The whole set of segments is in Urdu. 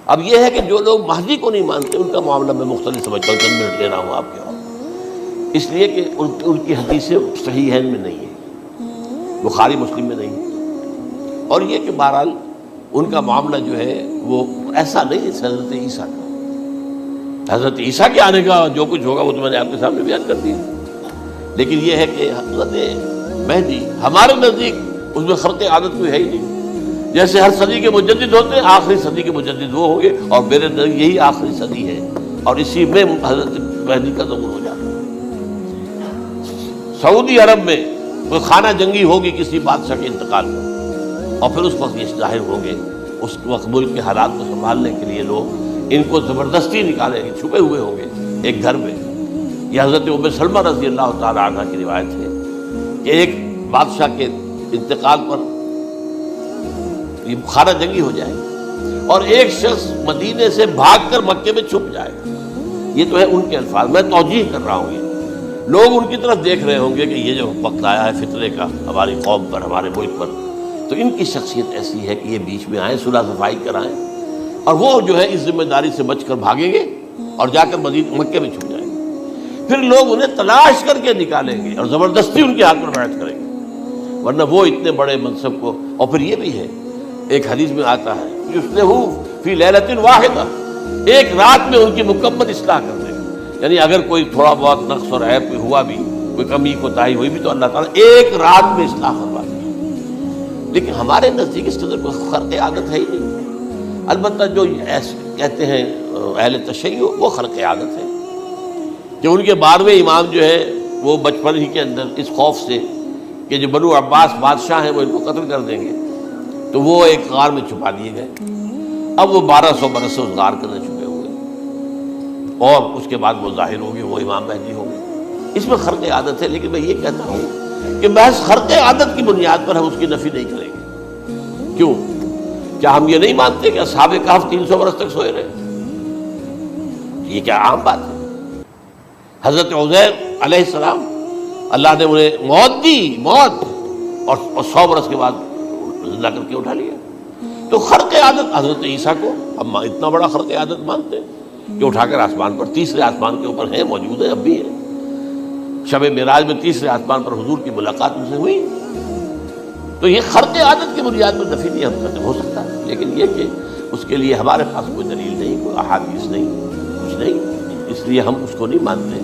اب یہ ہے کہ جو لوگ مہدی کو نہیں مانتے ان کا معاملہ میں مختلف سمجھتا ہوں، چند منٹ لے رہا ہوں آپ کے وہاں، اس لیے کہ ان کی حدیثیں صحیحین میں نہیں ہیں، بخاری مسلم میں نہیں ہیں، اور یہ کہ بہرحال ان کا معاملہ جو ہے وہ ایسا نہیں ہے حضرت عیسیٰ کا۔ حضرت عیسیٰ کے آنے کا جو کچھ ہوگا وہ تو میں نے آپ کے سامنے بیان کر دیا، لیکن یہ ہے کہ حضرت مہدی ہمارے نزدیک اس میں خرق عادت کوئی ہے ہی نہیں۔ جیسے ہر صدی کے مجدد ہوتے ہیں، آخری صدی کے مجدد وہ ہوں گے، اور میرے نزدیک یہی آخری صدی ہے، اور اسی میں حضرت مہدی کا ظہور ہو جاتا ہے۔ سعودی عرب میں کوئی خانہ جنگی ہوگی کسی بادشاہ کے انتقال پر، اور پھر اس وقت یہ ظاہر ہوں گے، اس وقت ملک کے حالات کو سنبھالنے کے لیے لوگ ان کو زبردستی نکالیں گے، چھپے ہوئے ہوں گے ایک گھر میں۔ یہ حضرت ام سلمہ رضی اللہ تعالی عنہ کی روایت ہے کہ ایک بادشاہ کے انتقال پر یہ خانہ جنگی ہو جائے اور ایک شخص مدینے سے بھاگ کر مکے میں چھپ جائے۔ یہ تو ہے ان کے الفاظ، میں توجیہ کر رہا ہوں، یہ لوگ ان کی طرف دیکھ رہے ہوں گے کہ یہ جو وقت آیا ہے فتنے کا ہماری قوم پر، ہمارے ملک پر، تو ان کی شخصیت ایسی ہے کہ یہ بیچ میں آئیں، صلح صفائی کرائیں، اور وہ جو ہے اس ذمہ داری سے بچ کر بھاگیں گے اور جا کر مکے میں چھپ جائیں گے۔ پھر لوگ انہیں تلاش کر کے نکالیں گے اور زبردستی ان کے ہاتھ پر بیعت کریں گے، ورنہ وہ اتنے بڑے منصب کو۔ اور پھر یہ بھی ہے، ایک حدیث میں آتا ہے یصلح فی لیلۃ واحدہ، ایک رات میں ان کی مکمل اصلاح کر دے گا، یعنی اگر کوئی تھوڑا بہت نقص اور عیب بھی ہوا بھی، کوئی کمی کوتاہی ہوئی بھی، تو اللہ تعالیٰ ایک رات میں اصلاح کروا دے گا۔ لیکن ہمارے نزدیک اس قدر کوئی خرق عادت ہے ہی نہیں۔ البتہ جو کہتے ہیں اہل تشیع، وہ خرق عادت ہے کہ ان کے 12ویں امام جو ہے وہ بچپن ہی کے اندر اس خوف سے کہ جو بنو عباس بادشاہ ہیں وہ ان کو قتل کر دیں گے، تو وہ ایک غار میں چھپا دیے گئے۔ اب وہ 1200 برس سے اس غار کے اندر چھپے ہوئے، اور اس کے بعد وہ ظاہر ہوگی، وہ امام مہدی ہوگی۔ اس میں خرق عادت ہے، لیکن میں یہ کہتا ہوں کہ محض خرق عادت کی بنیاد پر ہم اس کی نفی نہیں کریں گے۔ کیوں؟ کیا ہم یہ نہیں مانتے کہ اصحاب کہف 300 برس تک سوئے رہے؟ یہ کیا عام بات ہے؟ حضرت عزیر علیہ السلام اللہ نے انہیں موت دی، موت، اور 100 برس کے بعد زندہ کر کے اٹھا لیا۔ تو خرق عادت حضرت عیسیٰ کو ہم اتنا بڑا خرق عادت مانتے ہیں کہ اٹھا کر آسمان پر، تیسرے آسمان کے اوپر ہیں، موجود ہے، اب بھی ہے۔ شب معراج میں تیسرے آسمان پر حضور کی ملاقات ان سے ہوئی۔ تو یہ خرق عادت کی بنیاد پر نفی نہیں ہم کرتے، ہو سکتا ہے، لیکن یہ کہ اس کے لیے ہمارے پاس کوئی دلیل نہیں، کوئی احادیث نہیں، کچھ نہیں، اس لیے ہم اس کو نہیں مانتے۔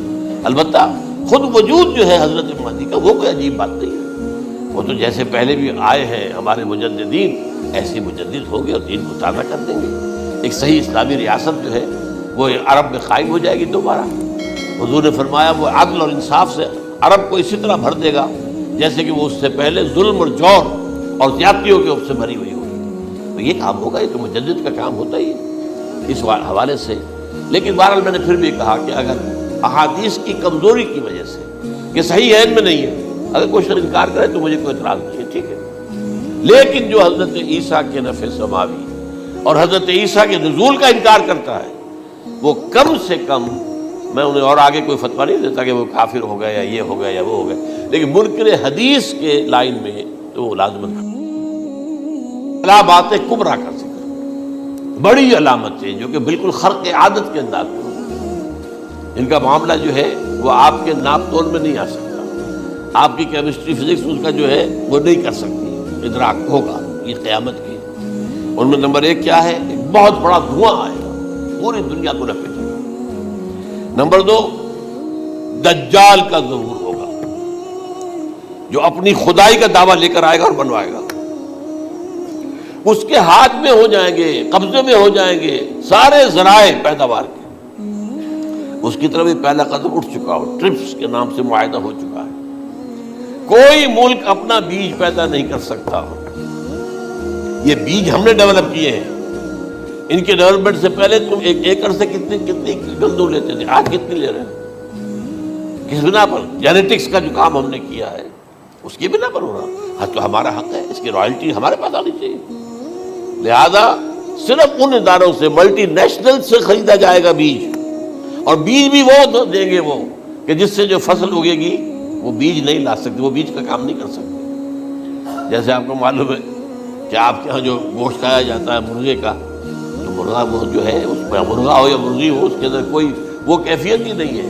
البتہ خود وجود جو ہے حضرت مہدی کا وہ کوئی عجیب بات نہیں ہے، وہ تو جیسے پہلے بھی آئے ہیں ہمارے مجددین، ایسے مجدد ہوں گے اور دین کو تازہ کر دیں گے۔ ایک صحیح اسلامی ریاست جو ہے وہ عرب میں قائم ہو جائے گی دوبارہ۔ حضور نے فرمایا وہ عدل اور انصاف سے عرب کو اسی طرح بھر دے گا جیسے کہ وہ اس سے پہلے ظلم اور جور اور زیادتیوں کے سے بھری ہوئی ہوگی۔ تو یہ کام ہوگا، یہ تو مجدد کا کام ہوتا ہی ہے اس حوالے سے۔ لیکن بہرحال میں نے پھر بھی کہا کہ اگر احادیث کی کمزوری کی وجہ سے کہ صحیح عین میں نہیں ہے، اگر کوئی شخص انکار کرے تو مجھے کوئی اعتراض نہیں ہے، ٹھیک ہے۔ لیکن جو حضرت عیسیٰ کے نفع سماوی اور حضرت عیسیٰ کے نزول کا انکار کرتا ہے، وہ کم سے کم، میں انہیں اور آگے کوئی فتویٰ نہیں دیتا کہ وہ کافر ہو گئے یا یہ ہو گئے یا وہ ہو گئے، لیکن منکر حدیث کے لائن میں تو وہ لازمن علامات کبریٰ کا ذکر، بڑی علامتیں جو کہ بالکل خرق عادت کے انداز میں ہوتی، ان کا معاملہ جو ہے وہ آپ کے ناپ تول میں نہیں آ سکتا، آپ کی کیمسٹری فزکس اس کا جو ہے وہ نہیں کر سکتی، ادراک ہوگا یہ قیامت کی۔ ان میں نمبر 1 کیا ہے؟ ایک بہت بڑا دھواں آئے گا، پوری دنیا کو لپیٹے گا۔ نمبر 2، دجال کا ظہور ہوگا، جو اپنی خدائی کا دعویٰ لے کر آئے گا اور بنوائے گا۔ اس کے ہاتھ میں ہو جائیں گے، قبضے میں ہو جائیں گے سارے ذرائع پیداوار کے۔ اس کی طرف پہلا قدم اٹھ چکا ہو، ٹرپس کے نام سے معاہدہ ہو چکا ہے۔ کوئی ملک اپنا بیج پیدا نہیں کر سکتا، یہ بیج ہم نے ڈیولپ کیے ہیں۔ ان کے ڈیولپمنٹ سے پہلے تم ایک ایکڑ سے کتنی گندم لیتے تھے، آج کتنی لے رہے ہیں؟ کس بنا پر؟ جینیٹکس کا جو کام ہم نے کیا ہے اس کی بنا پر ہو رہا، تو ہمارا حق ہے، اس کی رائلٹی ہمارے پاس آنی چاہیے۔ لہذا صرف ان اداروں سے، ملٹی نیشنل سے خریدا جائے گا بیج، اور بیج بھی وہ دیں گے وہ کہ جس سے جو فصل اگے گی وہ بیج نہیں لا سکتے، وہ بیج کا کام نہیں کر سکتے۔ جیسے آپ کو معلوم ہے کہ آپ کے یہاں جو گوشت کھایا جاتا ہے مرغے کا، تو مرغا وہ جو ہے اس میں مرغا ہو یا مرغی ہو اس کے اندر کوئی وہ کیفیت ہی نہیں ہے.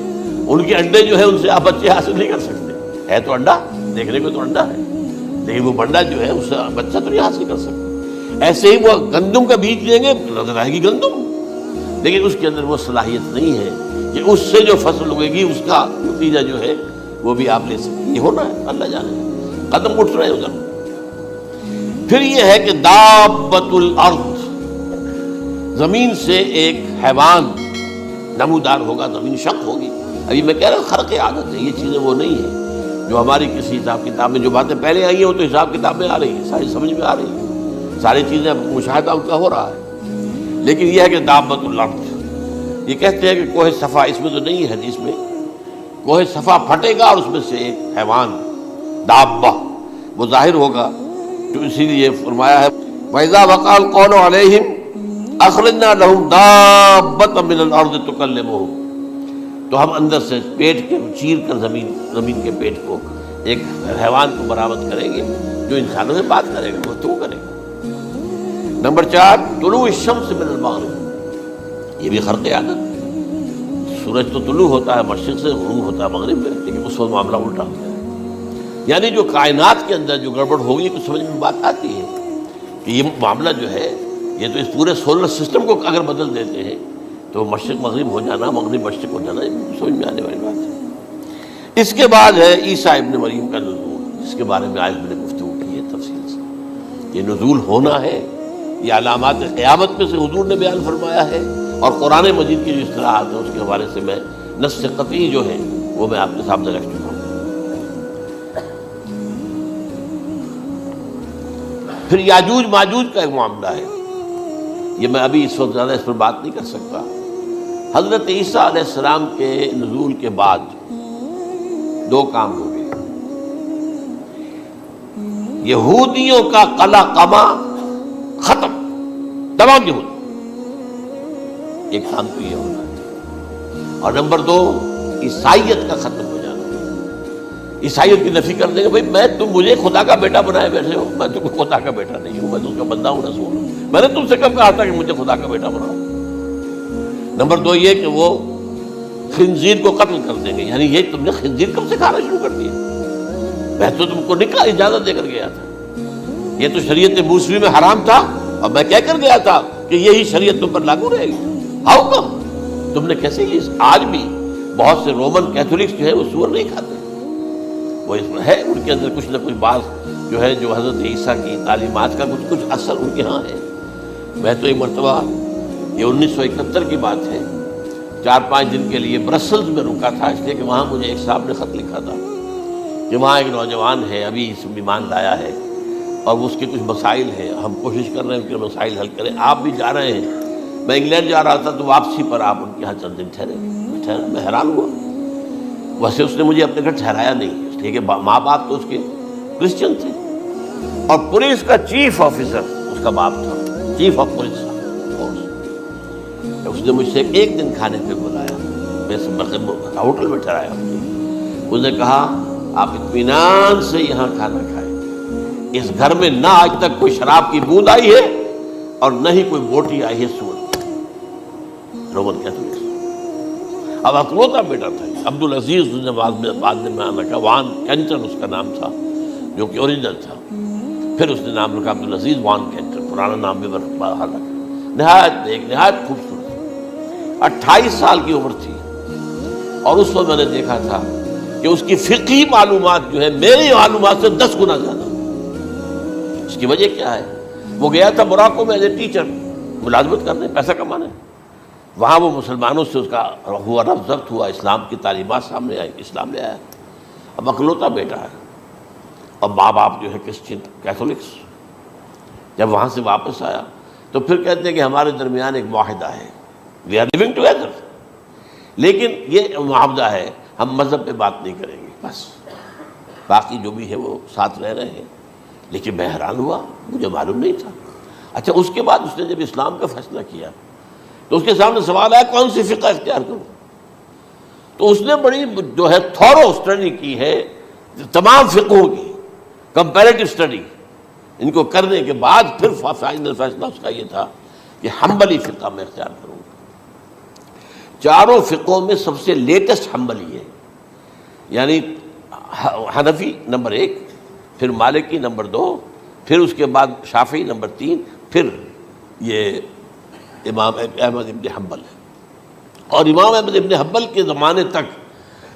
ان کے انڈے جو ہے ان سے آپ بچے حاصل نہیں کر سکتے. ہے تو انڈا, دیکھنے کو تو انڈا ہے, لیکن وہ بنڈا جو ہے اس سے بچہ تو نہیں حاصل کر سکتے. ایسے ہی وہ گندم کا بیج لیں گے نظر آئے گی گندم, لیکن اس کے اندر وہ صلاحیت نہیں ہے کہ اس سے جو فصل ہوئے گی اس کا نتیجہ جو ہے وہ بھی آپ لے سکتے. یہ ہونا ہے, اللہ جانے, قدم اٹھ رہے ہیں ادھر. پھر یہ ہے کہ دابۃ الارض, زمین سے ایک حیوان نمودار ہوگا, زمین شق ہوگی. ابھی میں کہہ رہا ہوں خرق عادت ہے, یہ چیزیں وہ نہیں ہیں جو ہماری کسی حساب کتاب میں جو باتیں پہلے آئی ہیں وہ تو حساب کتاب میں آ رہی ہیں, ساری سمجھ میں آ رہی ہیں, ساری چیزیں مشاہدہ ان کا ہو رہا ہے. لیکن یہ ہے کہ دابۃ الارض, یہ کہتے ہیں کہ کوہ صفا, اس میں تو نہیں ہے حدیث میں, کوہ صفا پھٹے گا اور اس میں سے ایک حیوان دابہ وہ ظاہر ہوگا. تو اسی لیے فرمایا ہے وَإِذَا وَقَعَ الْقَوْلُ عَلَيْهِمْ أَخْرَجْنَا لَهُمْ دَابَّةً مِّنَ الْأَرْضِ تُكَلِّمُهُمْ, تو ہم اندر سے پیٹ کے چیر کر زمین کے پیٹ کو ایک حیوان کو برآمد کریں گے جو انسانوں سے بات کرے گا, گفتگو کرے گا. نمبر 4 طلوع الشمس من المغرب, یہ بھی خرق عادت. سورج تو طلوع ہوتا ہے مشرق سے, غروب ہوتا ہے مغرب میں, لیکن اس وقت معاملہ الٹا ہوتا ہے. یعنی جو کائنات کے اندر جو گڑبڑ ہوگی تو سمجھ میں بات آتی ہے کہ یہ معاملہ جو ہے یہ تو اس پورے سولر سسٹم کو اگر بدل دیتے ہیں تو مشرق مغرب ہو جانا, مغرب مشرق ہو جانا, یہ سمجھ میں آنے والی بات ہے. اس کے بعد ہے عیسیٰ ابن مریم کا نزول, جس کے بارے میں آج میں نے گفتگو کی ہے تفصیل سے. یہ نزول ہونا ہے, یہ علامات قیامت میں سے حضور نے بیان فرمایا ہے, اور قرآن مجید کی جو اصطلاحات ہیں اس کے حوالے سے میں نص قطعی جو ہے وہ میں آپ کے سامنے رکھ چکا ہوں. پھر یاجوج ماجوج کا ایک معاملہ ہے, یہ میں ابھی اس وقت زیادہ اس پر بات نہیں کر سکتا. حضرت عیسیٰ علیہ السلام کے نزول کے بعد 2 کام ہو گئے. یہودیوں کا قلع قمع ختم, تمام یہود, ایک کام تو یہ ہونا ہے. اور نمبر 2 عیسائیت کا ختم ہو جانا. عیسائیت کی نفی کر دیں گے, بھائی تم مجھے خدا کا بیٹا بنائے بیٹھے ہو, میں تم کو خدا کا بیٹا نہیں ہوں, میں تو اس کا بندہ ہوں, رسول ہوں. میں نے تم سے کب کہا تھا کہ مجھے خدا کا بیٹا بناؤ. نمبر 2 یہ کہ وہ خنزیر کو قتل کر دیں گے. یعنی یہ تم نے خنزیر کب سے کھانا شروع کر دیا؟ میں تو تم کو نکاح اجازت دے کر گیا تھا, یہ تو شریعت موسوی میں حرام تھا, اور میں کہہ کر گیا تھا کہ یہی شریعت تم پر لاگو رہے گی. ہاؤ کم تم نے کیسے یہ؟ آج بھی بہت سے رومن کیتھولکس جو ہے وہ سور نہیں کھاتے, وہ اس میں ہے ان کے اندر کچھ نہ کچھ بات جو ہے جو حضرت عیسیٰ کی تعلیمات کا کچھ اثر ان کے ہاں ہے. میں تو ایک مرتبہ, یہ 1971 کی بات ہے, 4-5 دن کے لیے برسلز میں رکا تھا, اس لیے کہ وہاں مجھے ایک صاحب نے خط لکھا تھا کہ وہاں ایک نوجوان ہے, ابھی اس ایمان لایا ہے, اور اس کے کچھ مسائل ہیں, ہم کوشش کر رہے ہیں ان کے مسائل حل کریں. آپ بھی جا رہے ہیں, میں انگلینڈ جا رہا تھا, تو واپسی پر آپ ان کے یہاں چند دن ٹھہرے. میں حیران ہوا. ویسے اس نے مجھے اپنے گھر ٹھہرایا نہیں, اس لیے کہ ماں باپ تو اس کے کرسچن تھے, اور پولیس کا چیف آفیسر اس کا باپ تھا, چیف آف پولیس فورس. اس نے مجھ سے 1 دن کھانے پہ بلایا, میں ہوٹل میں ٹھہرایا. اس نے کہا آپ اطمینان سے یہاں کھانا کھائیں, اس گھر میں نہ آج تک کوئی شراب کی بوند آئی ہے اور نہ ہی کوئی بوٹی آئی ہے سور. Roman Catholic. اب اکلوتا بیٹا تھا عبدالعزیز, اس نے بعد میں نام رکھا, وان کینٹن اس کا نام تھا جو کہ اوریجنل تھا. پھر اس نے نام رکھا عبدالعزیز وان کینٹن, پرانا نام بھی باہر رکھا. نہایت خوبصورت, 28 سال کی عمر تھی, اور اس وقت میں نے دیکھا تھا کہ اس کی فقہی معلومات جو ہے میری معلومات سے 10 گنا زیادہ. اس کی وجہ کیا ہے؟ وہ گیا تھا موراکو میں ایز اے ٹیچر ملازمت کرنے, پیسہ کمانے. وہاں وہ مسلمانوں سے اس کا ہوا رفع ضبط ہوا, اسلام کی تعلیمات سامنے آئی, اسلام لے آیا. اب اکلوتا بیٹا ہے, اور ماں باپ جو ہے کرسچن کیتھولکس. جب وہاں سے واپس آیا تو پھر کہتے ہیں کہ ہمارے درمیان ایک معاہدہ ہے, وی آر لیونگ ٹوگیدر, لیکن یہ معاہدہ ہے ہم مذہب پہ بات نہیں کریں گے, بس باقی جو بھی ہے وہ ساتھ رہ رہے ہیں. لیکن میں حیران ہوا, مجھے معلوم نہیں تھا. اچھا, اس کے بعد اس نے جب اسلام کا فیصلہ کیا تو اس کے سامنے سوال آیا کون سی فقہ اختیار کروں. تو اس نے بڑی جو ہے تھورو اسٹڈی کی ہے تمام فقہوں کی, کمپیریٹو اسٹڈی. ان کو کرنے کے بعد پھر فائنل فیصلہ اس کا یہ تھا کہ حنبلی فقہ میں اختیار کروں گا۔ چاروں فقوں میں سب سے لیٹسٹ حنبلی ہے، یعنی حنفی نمبر 1، پھر مالکی نمبر 2، پھر اس کے بعد شافعی نمبر 3، پھر یہ امام احمد ابن حنبل ہے۔ اور امام احمد ابن حنبل کے زمانے تک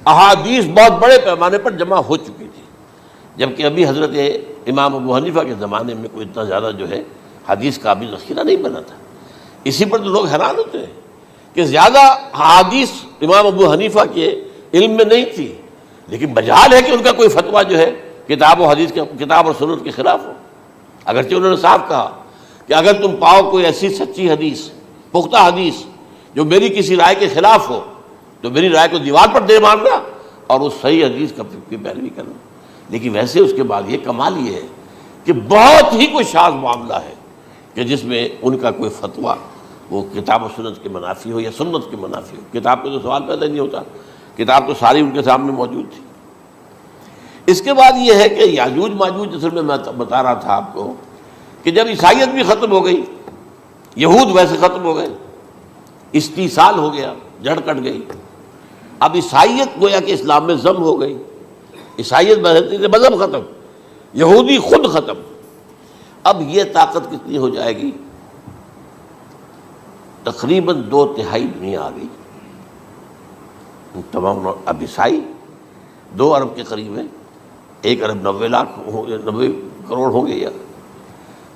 احادیث بہت بڑے پیمانے پر جمع ہو چکی تھی، جبکہ ابھی حضرت امام ابو حنیفہ کے زمانے میں کوئی اتنا زیادہ جو ہے حدیث کا بھی ذخیرہ نہیں بنا تھا۔ اسی پر تو لوگ حیران ہوتے ہیں کہ زیادہ حدیث امام ابو حنیفہ کے علم میں نہیں تھی، لیکن مجال ہے کہ ان کا کوئی فتویٰ جو ہے کتاب و حدیث کے، کتاب اور سنت کے خلاف ہو۔ اگرچہ انہوں نے صاف کہا کہ اگر تم پاؤ کوئی ایسی سچی حدیث، پختہ حدیث جو میری کسی رائے کے خلاف ہو، تو میری رائے کو دیوار پر دے مارنا اور اس صحیح حدیث کا پیروی کرنا۔ لیکن ویسے اس کے بعد یہ کمال یہ ہے کہ بہت ہی کوئی شاذ معاملہ ہے کہ جس میں ان کا کوئی فتویٰ وہ کتاب و سنت کے منافی ہو یا سنت کے منافی ہو۔ کتاب پہ تو سوال پیدا نہیں ہوتا، کتاب تو ساری ان کے سامنے موجود تھی۔ اس کے بعد یہ ہے کہ یاجوج ماجوج، اصل میں بتا رہا تھا آپ کو کہ جب عیسائیت بھی ختم ہو گئی، یہود ویسے ختم ہو گئے، استیصال ہو گیا، جڑ کٹ گئی، اب عیسائیت گویا کہ اسلام میں ضم ہو گئی، عیسائیت مذہب ختم، یہودی خود ختم۔ اب یہ طاقت کتنی ہو جائے گی؟ تقریباً 2/3 دنیا آ گئی، تمام اب عیسائی 2 ارب کے قریب ہیں، 1 ارب 90 کروڑ ہوں گے، یا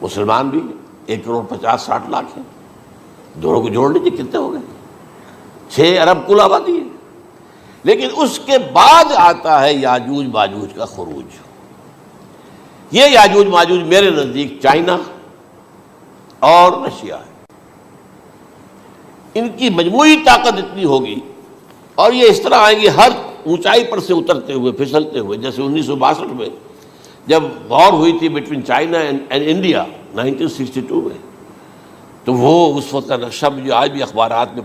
مسلمان بھی 1,50,60 لاکھ ہیں، دونوں کو جوڑ لیجیے کتنے ہو گئے؟ 6 ارب کل آبادی ہے۔ لیکن اس کے بعد آتا ہے یاجوج ماجوج کا خروج۔ یہ یاجوج ماجوج میرے نزدیک چائنا اور رشیا ہے، ان کی مجموعی طاقت اتنی ہوگی، اور یہ اس طرح آئیں گے ہر اونچائی پر سے اترتے ہوئے، پھسلتے ہوئے، جیسے 1962 میں جب وار ہوئی تھی بٹوین چائنا اینڈ انڈیا 1962 میں، تو وہ اس وقت کا نقشہ مجھے آج بھی اخبارات میں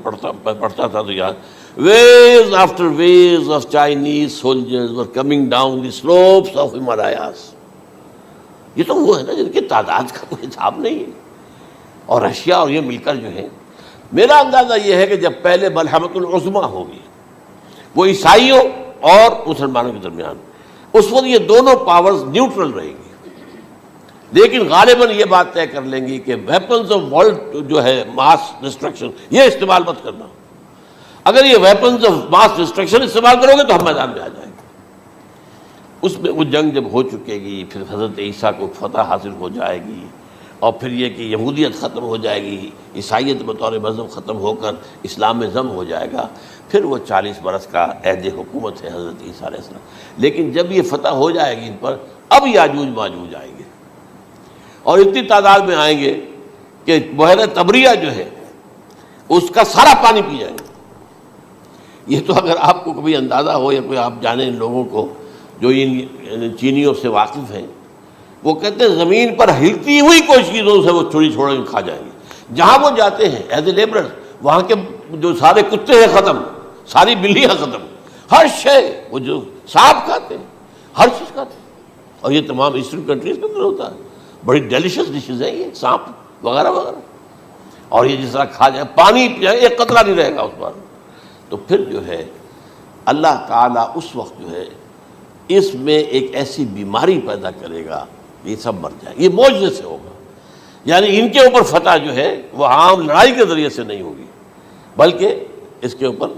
پڑھتا تھا تو یاد، waves after waves of Chinese soldiers were coming down the slopes of Himalayas۔ یہ تو وہ ہے نا جن کی تعداد کا کوئی حساب نہیں ہے، اور رشیا اور یہ مل کر جو ہے، میرا اندازہ یہ ہے کہ جب پہلے ملحمۃ العظمیٰ ہوگی وہ عیسائیوں اور مسلمانوں کے درمیان، اس وقت یہ دونوں پاورز نیوٹرل رہیں گی، لیکن غالباً یہ بات طے کر لیں گی کہ ویپنز آف ورلڈ جو ہے ماس ڈسٹرکشن، یہ استعمال مت کرنا، اگر یہ ویپنز آف ماس ڈسٹرکشن استعمال کرو گے تو ہم میدان میں آ جائیں گے۔ اس میں وہ جنگ جب ہو چکے گی، پھر حضرت عیسیٰ کو فتح حاصل ہو جائے گی، اور پھر یہ کہ یہودیت ختم ہو جائے گی، عیسائیت بطور مذہب ختم ہو کر اسلام میں ضم ہو جائے گا، پھر وہ 40 برس کا عہد حکومت ہے حضرت عیسیٰ علیہ السلام۔ لیکن جب یہ فتح ہو جائے گی ان پر، اب یاجوج ماجوج آئیں گے، اور اتنی تعداد میں آئیں گے کہ بحیرہ طبریہ جو ہے اس کا سارا پانی پی جائیں گے۔ یہ تو اگر آپ کو کبھی اندازہ ہو، یا کوئی آپ جانیں ان لوگوں کو جو ان چینیوں سے واقف ہیں، وہ کہتے ہیں زمین پر ہلتی ہوئی کوئی چیزوں سے وہ چھوڑی چھوڑ کے کھا جائیں گے۔ جہاں وہ جاتے ہیں ایز اے لیبرر، وہاں کے جو سارے کتے ہیں ختم، ساری بلیاں ختم، ہر شے، وہ جو سانپ کھاتے ہیں، ہر چیز کھاتے ہیں، اور یہ تمام ایسٹرن کنٹریز کے اندر ہوتا ہے، بڑی ڈیلیشس ڈشز ہیں یہ سانپ وغیرہ وغیرہ، اور یہ جس طرح کھا جائے، پانی پیا ایک قطرہ نہیں رہے گا اس پر۔ تو پھر جو ہے اللہ تعالیٰ اس وقت جو ہے اس میں ایک ایسی بیماری پیدا کرے گا، یہ سب مر جائیں گے، یہ معجزے سے ہوگا۔ یعنی ان کے اوپر فتح جو ہے وہ عام لڑائی کے ذریعے سے نہیں ہوگی، بلکہ اس کے اوپر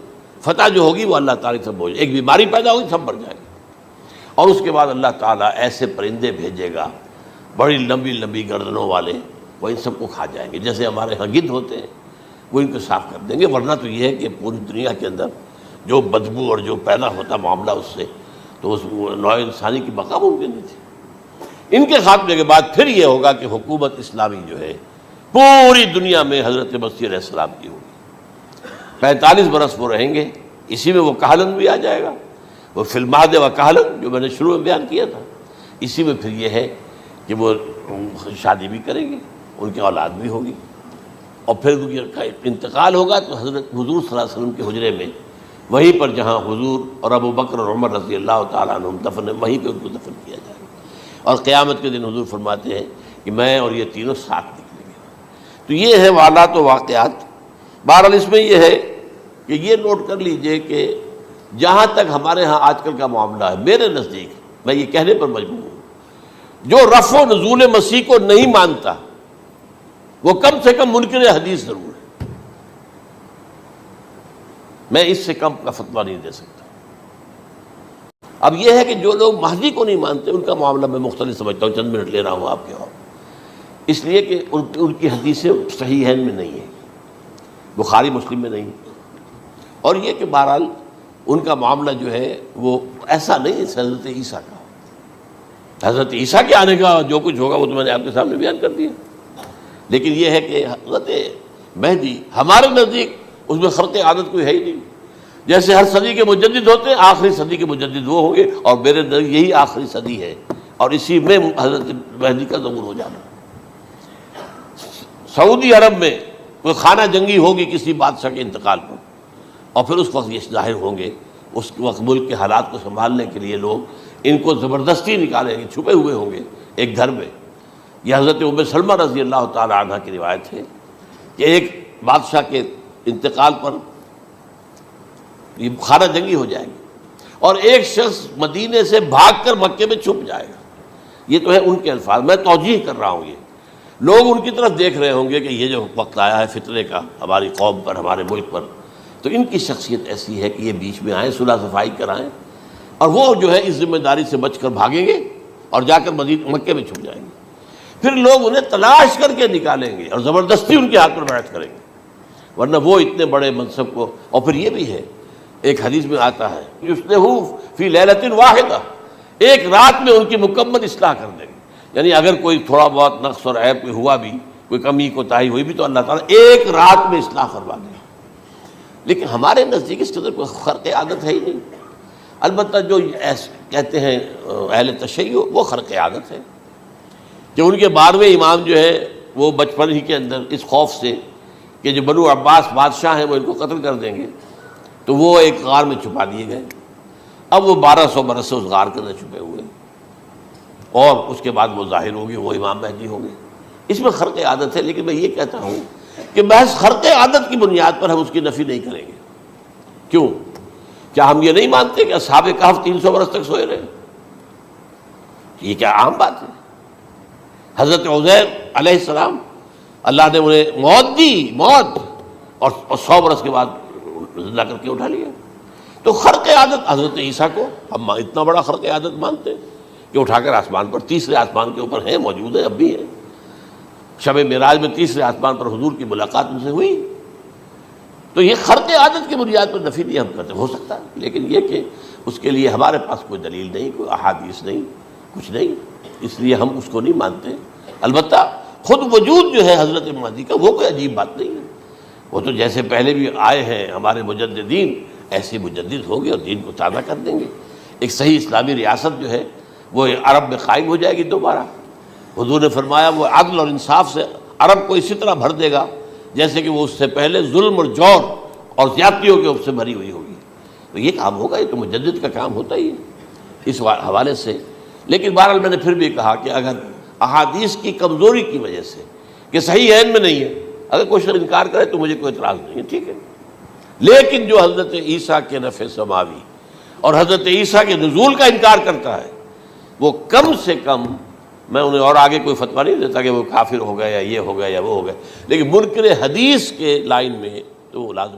فتح جو ہوگی وہ اللہ تعالیٰ سے بوجھ، ایک بیماری پیدا ہوگی، سب مر جائے گا، اور اس کے بعد اللہ تعالیٰ ایسے پرندے بھیجے گا بڑی لمبی لمبی گردنوں والے، وہ ان سب کو کھا جائیں گے، جیسے ہمارے ہاں گدھ ہوتے ہیں، وہ ان کو صاف کر دیں گے۔ ورنہ تو یہ ہے کہ پوری دنیا کے اندر جو بدبو اور جو پیدا ہوتا معاملہ اس سے، تو اس نوع انسانی کی بقا ممکن نہیں تھی۔ ان کے خاتمے کے بعد پھر یہ ہوگا کہ حکومت اسلامی جو ہے پوری دنیا میں حضرت مسیح علیہ السلام کی ہوگی۔ 45 برس وہ رہیں گے، اسی میں وہ کہلن بھی آ جائے گا، وہ فی المہد و کہلن جو میں نے شروع میں بیان کیا تھا، اسی میں پھر یہ ہے کہ وہ شادی بھی کریں گے، ان کی اولاد بھی ہوگی، اور پھر ان کا انتقال ہوگا تو حضرت حضور صلی اللہ علیہ وسلم کے حجرے میں، وہیں پر جہاں حضور اور ابو بکر اور عمر رضی اللہ تعالیٰ عنہم دفن ہیں، وہیں پہ ان کو دفن کیا جائے گا، اور قیامت کے دن حضور فرماتے ہیں کہ میں اور یہ تینوں ساتھ نکلیں گے۔ تو یہ ہے حالات و واقعات۔ بہرحال اس میں یہ ہے کہ یہ نوٹ کر لیجئے کہ جہاں تک ہمارے ہاں آج کل کا معاملہ ہے، میرے نزدیک میں یہ کہنے پر مجبور ہوں، جو رفع و نزول مسیح کو نہیں مانتا وہ کم سے کم منکر حدیث ضرور ہے۔ میں اس سے کم کا فتویٰ نہیں دے سکتا۔ اب یہ ہے کہ جو لوگ مہدی کو نہیں مانتے ان کا معاملہ میں مختلف سمجھتا ہوں، چند منٹ لے رہا ہوں آپ کے، اور اس لیے کہ ان کی حدیثیں صحیحین میں نہیں ہیں، بخاری مسلم میں نہیں، اور یہ کہ بہرحال ان کا معاملہ جو ہے وہ ایسا نہیں ہے حضرت عیسیٰ کا۔ حضرت عیسیٰ کے آنے کا جو کچھ ہوگا وہ تو میں نے آپ کے سامنے بیان کر دیا، لیکن یہ ہے کہ حضرت مہدی ہمارے نزدیک اس میں خرق عادت کوئی ہے ہی نہیں۔ جیسے ہر صدی کے مجدد ہوتے ہیں، آخری صدی کے مجدد وہ ہوں گے، اور میرے نزدیک یہی آخری صدی ہے، اور اسی میں حضرت مہدی کا ظہور ہو جانا۔ سعودی عرب میں کوئی خانہ جنگی ہوگی کسی بادشاہ کے انتقال پر، اور پھر اس وقت یہ ظاہر ہوں گے، اس وقت ملک کے حالات کو سنبھالنے کے لیے لوگ ان کو زبردستی نکالیں گے، چھپے ہوئے ہوں گے ایک گھر میں۔ یہ حضرت ام سلمہ رضی اللہ تعالی عنہ کی روایت ہے کہ ایک بادشاہ کے انتقال پر یہ خانہ جنگی ہو جائے گی، اور ایک شخص مدینے سے بھاگ کر مکے میں چھپ جائے گا۔ یہ تو ہے ان کے الفاظ، میں توجیہ کر رہا ہوں۔ یہ لوگ ان کی طرف دیکھ رہے ہوں گے کہ یہ جو وقت آیا ہے فتنے کا ہماری قوم پر، ہمارے ملک پر، تو ان کی شخصیت ایسی ہے کہ یہ بیچ میں آئیں، صلح صفائی کرائیں، اور وہ جو ہے اس ذمہ داری سے بچ کر بھاگیں گے اور جا کر مکے میں چھپ جائیں گے۔ پھر لوگ انہیں تلاش کر کے نکالیں گے اور زبردستی ان کے ہاتھ پر بیعت کریں گے، ورنہ وہ اتنے بڑے منصب کو۔ اور پھر یہ بھی ہے، ایک حدیث میں آتا ہے یصلحُ فی لیلۃ واحدہ، ایک رات میں ان کی مکمل اصلاح کر دیں گے۔ یعنی اگر کوئی تھوڑا بہت نقص اور عیب کوئی ہوا بھی، کوئی کمی کوتاہی ہوئی بھی، تو اللہ تعالیٰ ایک رات میں اصلاح کروا دے۔ لیکن ہمارے نزدیک اس قدر کوئی خرق عادت ہے ہی نہیں۔ البتہ جو کہتے ہیں اہل تشیع، وہ خرق عادت ہے کہ ان کے 12ویں امام جو ہے وہ بچپن ہی کے اندر اس خوف سے کہ جو بنو عباس بادشاہ ہیں وہ ان کو قتل کر دیں گے، تو وہ ایک غار میں چھپا دیے گئے۔ اب وہ 1200 برس سے اس غار کے اندر چھپے ہوئے، اور اس کے بعد وہ ظاہر ہوگی، وہ امام مہدی ہوں گے۔ اس میں خرق عادت ہے، لیکن میں یہ کہتا ہوں کہ محض خرق عادت کی بنیاد پر ہم اس کی نفی نہیں کریں گے۔ کیوں؟ کیا ہم یہ نہیں مانتے کہ اصحاب کہف 300 برس تک سوئے رہے؟ یہ کیا عام بات ہے؟ حضرت عزیر علیہ السلام اللہ نے انہیں موت دی، موت، اور 100 برس کے بعد زندہ کر کے اٹھا لیا۔ تو خرق عادت حضرت عیسیٰ کو ہم اتنا بڑا خرق عادت مانتے ہیں کہ اٹھا کر آسمان پر، تیسرے آسمان کے اوپر ہیں، موجود ہیں، اب بھی ہیں۔ شب معراج میں تیسرے آسمان پر حضور کی ملاقات ان سے ہوئی۔ تو یہ خرق عادت کی بنیاد پر نفی نہیں ہم کرتے، ہو سکتا ہے، لیکن یہ کہ اس کے لیے ہمارے پاس کوئی دلیل نہیں، کوئی احادیث نہیں، کچھ نہیں، اس لیے ہم اس کو نہیں مانتے۔ البتہ خود وجود جو ہے حضرت مہدی کا وہ کوئی عجیب بات نہیں ہے، وہ تو جیسے پہلے بھی آئے ہیں ہمارے مجددین، ایسے مجدد ہوں گے اور دین کو تازہ کر دیں گے۔ ایک صحیح اسلامی ریاست جو ہے وہ عرب میں قائم ہو جائے گی دوبارہ۔ حضور نے فرمایا وہ عدل اور انصاف سے عرب کو اسی طرح بھر دے گا جیسے کہ وہ اس سے پہلے ظلم اور جور اور زیادتیوں کے سے بھری ہوئی ہوگی۔ تو یہ کام ہوگا، یہ تو مجدد کا کام ہوتا ہی ہے اس حوالے سے۔ لیکن بہرحال میں نے پھر بھی کہا کہ اگر احادیث کی کمزوری کی وجہ سے کہ صحیح عین میں نہیں ہے، اگر کوئی شخص انکار کرے تو مجھے کوئی اعتراض نہیں ہے، ٹھیک ہے۔ لیکن جو حضرت عیسیٰ کے نفع سماوی اور حضرت عیسیٰ کے نزول کا انکار کرتا ہے، وہ کم سے کم، میں انہیں اور آگے کوئی فتویٰ نہیں دیتا کہ وہ کافر ہو گئے یا یہ ہو گیا یا وہ ہو گیا، لیکن منکر حدیث کے لائن میں تو وہ لازم